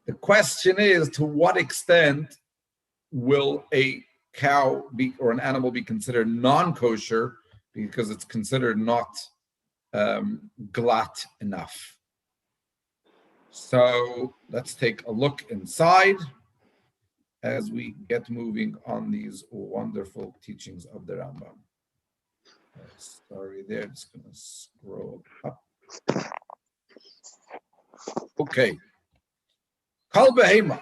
The question is, to what extent will a cow be, or an animal be considered non-kosher because it's considered not glatt enough? So let's take a look inside as we get moving on these wonderful teachings of the Rambam. Sorry there, just going to scroll up. Okay. Kal behema.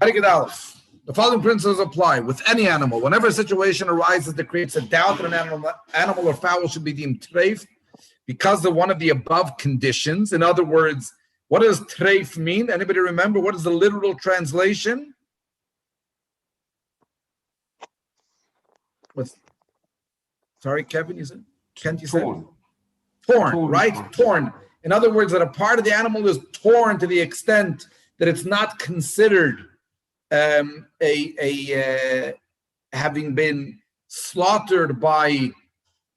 The following principles apply with any animal. Whenever a situation arises that creates a doubt that an animal or fowl should be deemed treif because of one of the above conditions. In other words, what does treif mean? Anybody remember what is the literal translation? Sorry, Kevin, you said? Kent, you said? Torn, right? Torn. In other words, that a part of the animal is torn to the extent that it's not considered having been slaughtered by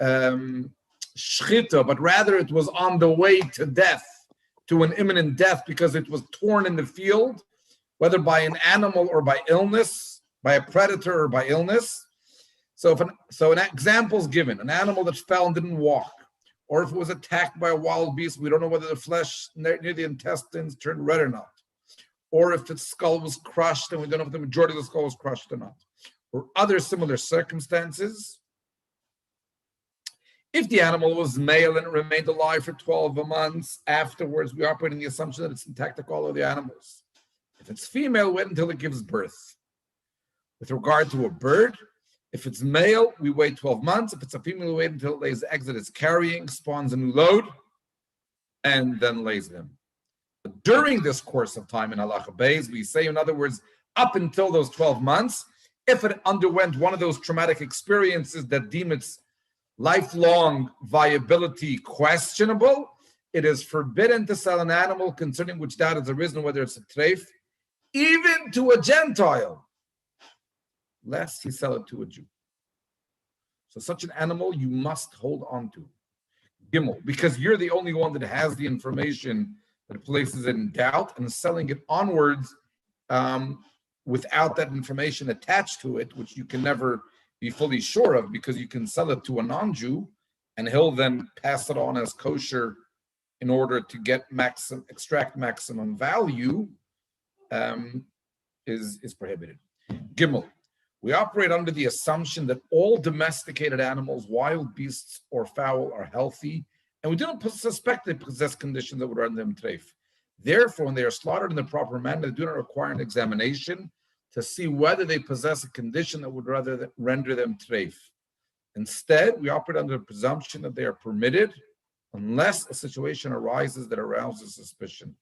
shchita, but rather it was on the way to death, to an imminent death, because it was torn in the field, whether by an animal or by illness, by a predator or by illness. So an example is given: an animal that fell and didn't walk, or if it was attacked by a wild beast, we don't know whether the flesh near the intestines turned red or not, or if its skull was crushed and we don't know if the majority of the skull was crushed or not, or other similar circumstances. If the animal was male and it remained alive for 12 months afterwards, we operate in the assumption that it's intact like all of the animals. If it's female, wait until it gives birth. With regard to a bird, if it's male, we wait 12 months. If it's a female, we wait until it lays the eggs that it's carrying, spawns a new load, and then lays them. But during this course of time in Halacha Beis, we say, in other words, up until those 12 months, if it underwent one of those traumatic experiences that deem its lifelong viability questionable, it is forbidden to sell an animal concerning which doubt has arisen whether it's a treif, even to a Gentile, lest he sell it to a Jew. So such an animal you must hold on to. Gimel, because you're the only one that has the information that places it in doubt, and selling it onwards without that information attached to it, which you can never be fully sure of, because you can sell it to a non-Jew and he'll then pass it on as kosher in order to get extract maximum value, is prohibited. Gimel, we operate under the assumption that all domesticated animals, wild beasts or fowl, are healthy, and we do not suspect they possess conditions that would render them treif. Therefore, when they are slaughtered in the proper manner, they do not require an examination to see whether they possess a condition that would rather render them treif. Instead, we operate under the presumption that they are permitted unless a situation arises that arouses suspicion.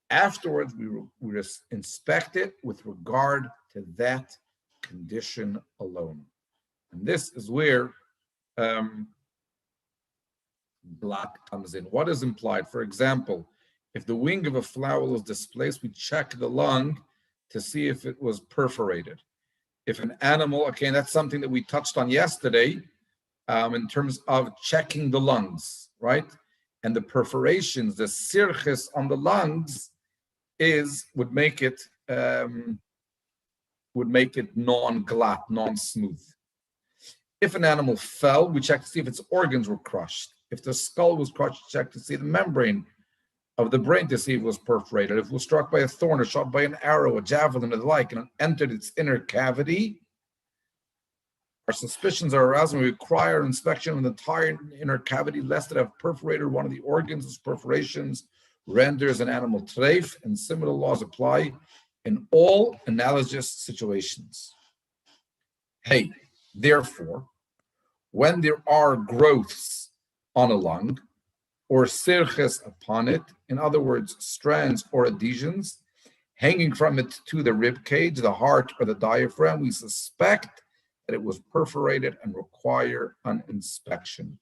Afterwards, we inspect it with regard to that condition alone. And this is where black comes in. What is implied? For example, if the wing of a fowl is displaced, we check the lung to see if it was perforated. If an animal, okay, and that's something that we touched on yesterday in terms of checking the lungs, right? And the perforations, the sirchis on the lungs would make it non-glatt, non-smooth. If an animal fell, we check to see if its organs were crushed. If the skull was crushed, check to see the membrane of the brain to see if it was perforated. If it was struck by a thorn or shot by an arrow, a javelin, or the like, and it entered its inner cavity, our suspicions are aroused and we require inspection of the entire inner cavity, lest it have perforated one of the organs. Its perforations renders an animal treif, and similar laws apply in all analogous situations. Hey, therefore, when there are growths on a lung, or sirches upon it, in other words, strands or adhesions, hanging from it to the rib cage, the heart, or the diaphragm, we suspect that it was perforated and require an inspection.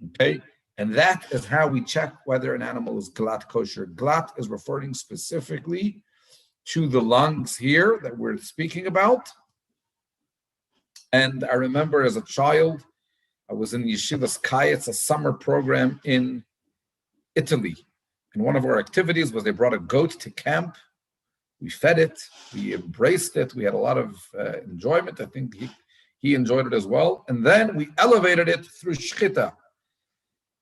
Okay, and that is how we check whether an animal is glatt kosher. Glatt is referring specifically to the lungs here that we're speaking about. And I remember as a child, I was in Yeshiva's Kayetz, a summer program in Italy. And one of our activities was they brought a goat to camp. We fed it, we embraced it, we had a lot of enjoyment. I think he enjoyed it as well. And then we elevated it through shchita.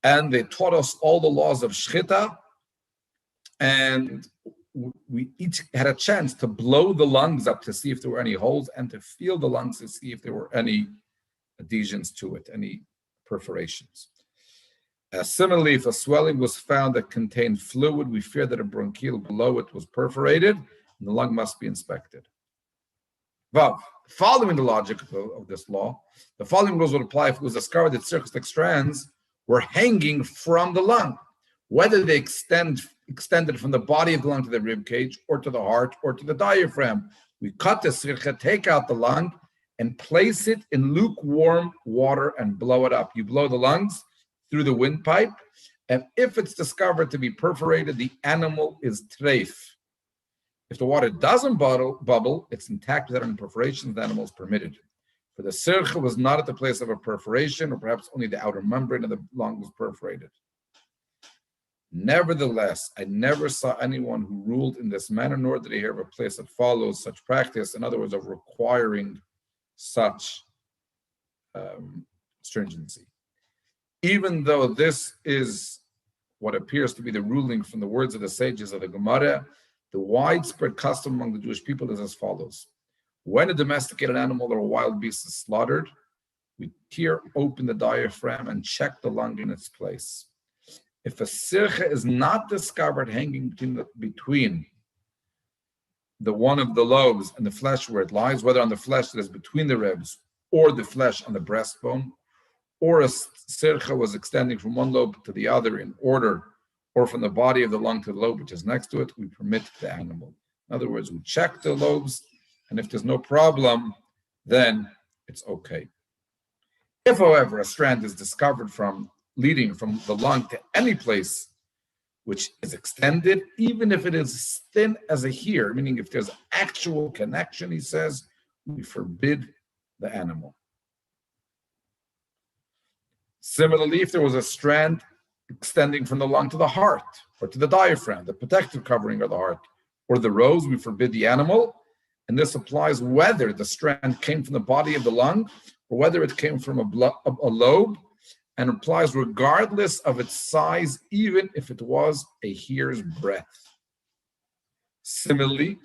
And they taught us all the laws of shchita. And we each had a chance to blow the lungs up to see if there were any holes and to feel the lungs to see if there were any adhesions to it, any perforations. Similarly, if a swelling was found that contained fluid, we feared that a bronchial below it was perforated, and the lung must be inspected. Vav, following the logic of this law, the following rules would apply if it was discovered that circumscribed strands were hanging from the lung, whether they extended from the body of the lung to the rib cage, or to the heart, or to the diaphragm. We cut the sircha, take out the lung, and place it in lukewarm water and blow it up. You blow the lungs through the windpipe, and if it's discovered to be perforated, the animal is treif. If the water doesn't bubble, it's intact without any perforation, the animal is permitted. For the sircha was not at the place of a perforation, or perhaps only the outer membrane of the lung was perforated. Nevertheless, I never saw anyone who ruled in this manner, nor did I hear of a place that follows such practice, in other words, of requiring such stringency. Even though this is what appears to be the ruling from the words of the sages of the Gemara, the widespread custom among the Jewish people is as follows. When a domesticated animal or a wild beast is slaughtered, we tear open the diaphragm and check the lung in its place. If a sircha is not discovered hanging between the one of the lobes and the flesh where it lies, whether on the flesh that is between the ribs or the flesh on the breastbone, or a sircha was extending from one lobe to the other in order, or from the body of the lung to the lobe which is next to it, we permit the animal. In other words, we check the lobes, and if there's no problem, then it's okay. If, however, a strand is discovered leading from the lung to any place which is extended, even if it is as thin as a hair, meaning if there's actual connection, he says, we forbid the animal. Similarly, if there was a strand extending from the lung to the heart, or to the diaphragm, the protective covering of the heart, or the rose, we forbid the animal. And this applies whether the strand came from the body of the lung, or whether it came from a lobe, and applies regardless of its size, even if it was a hair's breadth. Similarly,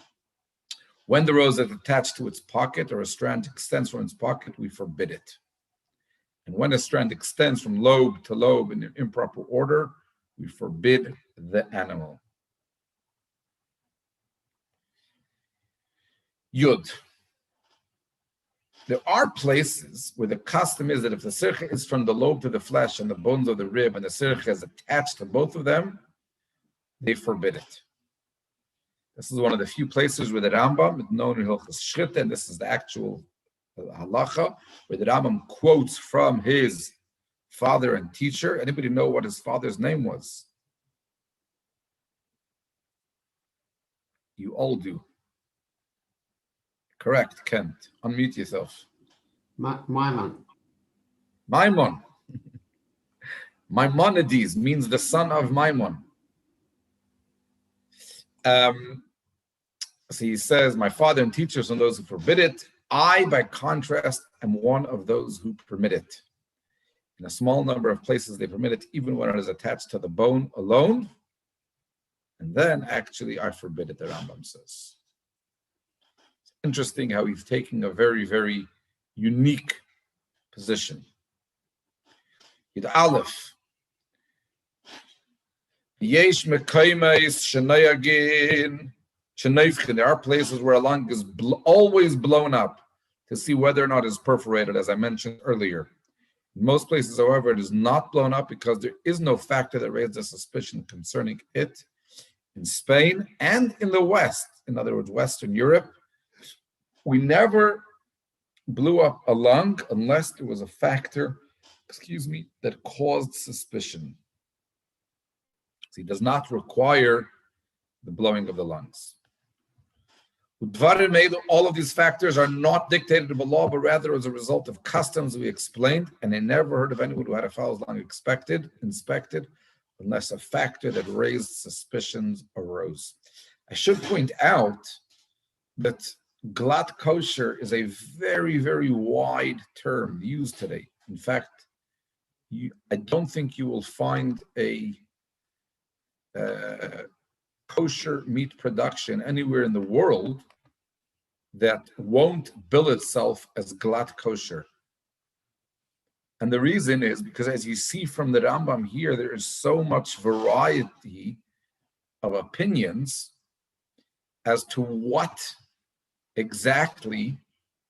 when the rose is attached to its pocket, or a strand extends from its pocket, we forbid it. And when a strand extends from lobe to lobe in an improper order, we forbid the animal. Yud. There are places where the custom is that if the sircha is from the lobe to the flesh and the bones of the rib, and the sircha is attached to both of them, they forbid it. This is one of the few places where the Rambam is known in Hilchos Shchita, and this is the actual halacha, where the Rambam quotes from his father and teacher. Anybody know what his father's name was? You all do. Correct, Kent. Unmute yourself. Maimon. Maimon. Maimonides means the son of Maimon. So he says, my father and teachers are those who forbid it. I, by contrast, am one of those who permit it. In a small number of places, they permit it even when it is attached to the bone alone. And then, actually, I forbid it, the Rambam says. It's interesting how he's taking a very, very unique position. Yud Aleph. Yesh mekaymeis shenayagin. There are places where a lung is always blown up to see whether or not it's perforated, as I mentioned earlier. In most places, however, it is not blown up because there is no factor that raises a suspicion concerning it. In Spain and in the West, in other words, Western Europe, we never blew up a lung unless there was a factor, that caused suspicion. So he does not require the blowing of the lungs. All of these factors are not dictated by law, but rather as a result of customs we explained, and I never heard of anyone who had a fowl's lung inspected, unless a factor that raised suspicions arose. I should point out that glatt kosher is a very, very wide term used today. In fact, I don't think you will find a kosher meat production anywhere in the world that won't bill itself as glatt kosher. And the reason is because, as you see from the Rambam here, there is so much variety of opinions as to what exactly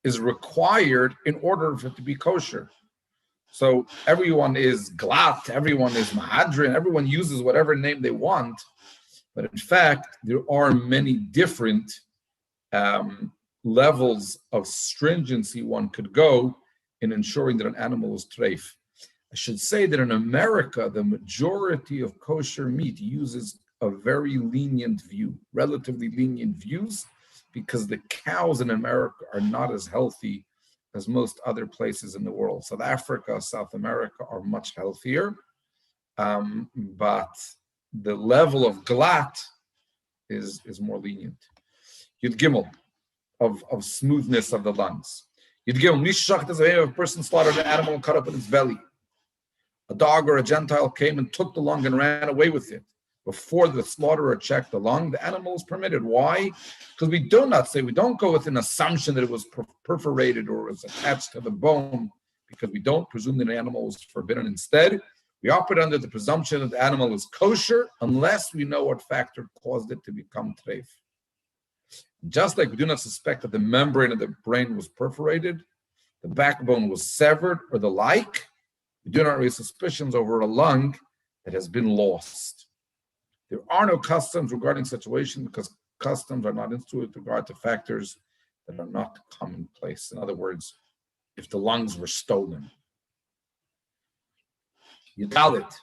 is required in order for it to be kosher. So everyone is glatt, everyone is mahadrin, everyone uses whatever name they want, but in fact, there are many different levels of stringency one could go in ensuring that an animal is treif. I should say that in America, the majority of kosher meat uses a very lenient view, relatively lenient views, because the cows in America are not as healthy as most other places in the world. South Africa, South America are much healthier, but the level of glatt is more lenient. Yud Gimel, of smoothness of the lungs. Yud Gimel, Mishach is a person slaughtered an animal and cut up in its belly. A dog or a Gentile came and took the lung and ran away with it. Before the slaughterer checked the lung, the animal is permitted. Why? Because we don't go with an assumption that it was perforated or was attached to the bone, because we don't presume that an animal was forbidden. Instead, we operate under the presumption that the animal is kosher unless we know what factor caused it to become treif. Just like we do not suspect that the membrane of the brain was perforated, the backbone was severed, or the like, we do not raise suspicions over a lung that has been lost. There are no customs regarding situation because customs are not instituted with regard to factors that are not commonplace. In other words, if the lungs were stolen. Yudalit.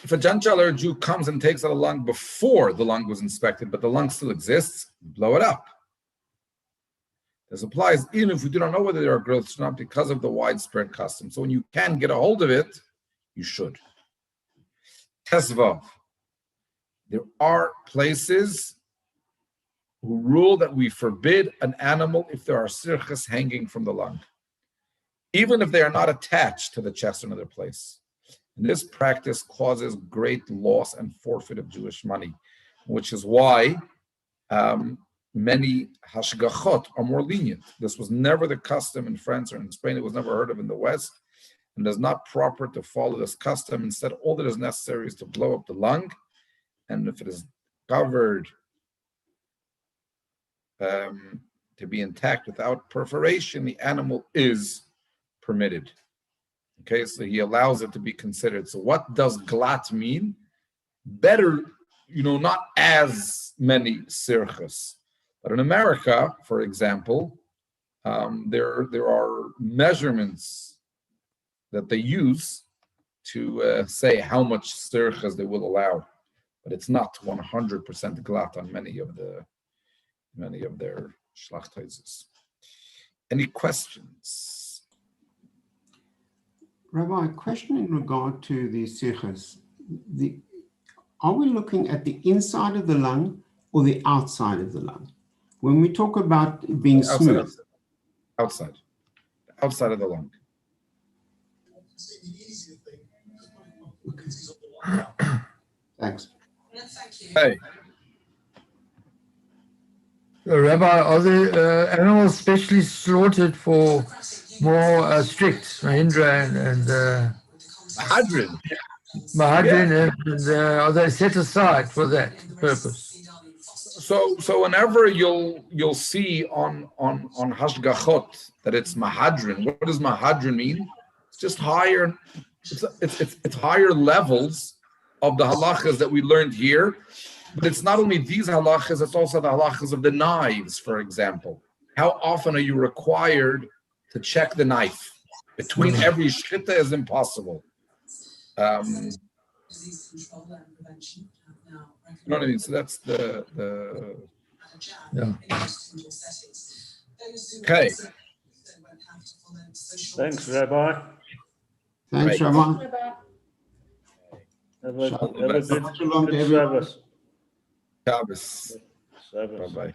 If a Gentile or a Jew comes and takes out a lung before the lung was inspected, but the lung still exists, blow it up. This applies even if we do not know whether there are growths or not because of the widespread custom. So when you can get a hold of it, you should. Tesvav. There are places who rule that we forbid an animal if there are sirchas hanging from the lung, even if they are not attached to the chest or another place. And this practice causes great loss and forfeit of Jewish money, which is why many hashgachot are more lenient. This was never the custom in France or in Spain. It was never heard of in the West, and it is not proper to follow this custom. Instead, all that is necessary is to blow up the lung, and if it is covered to be intact without perforation, the animal is permitted. Okay, so he allows it to be considered. So what does glatt mean? Better, not as many sirchas. But in America, for example, there are measurements that they use to say how much sirchas they will allow. But it's not 100% glatt on many of their schlachtheises. Any questions? Rabbi, a question in regard to the sichas. Are we looking at the inside of the lung or the outside of the lung? When we talk about it being smooth. Outside of the lung. Okay. Thanks. Hey. Rabbi, are the animals specially slaughtered for more strict Mahindra and Mahadrin, and are they set aside for that purpose? So whenever you'll see on hashgachot that it's mahadrin. What does mahadrin mean? It's just higher. It's higher levels of the halachas that we learned here. But it's not only these halachas, it's also the halachas of the knives, for example. How often are you required to check the knife? Between every shchita is impossible. You know what I mean? So that's the yeah. Okay. Thanks, Rabbi. Thanks, Right. Rabbi. Have a Shalom. good Shalom to good everyone. Shabbos. Shabbos. Shabbos. Bye-bye.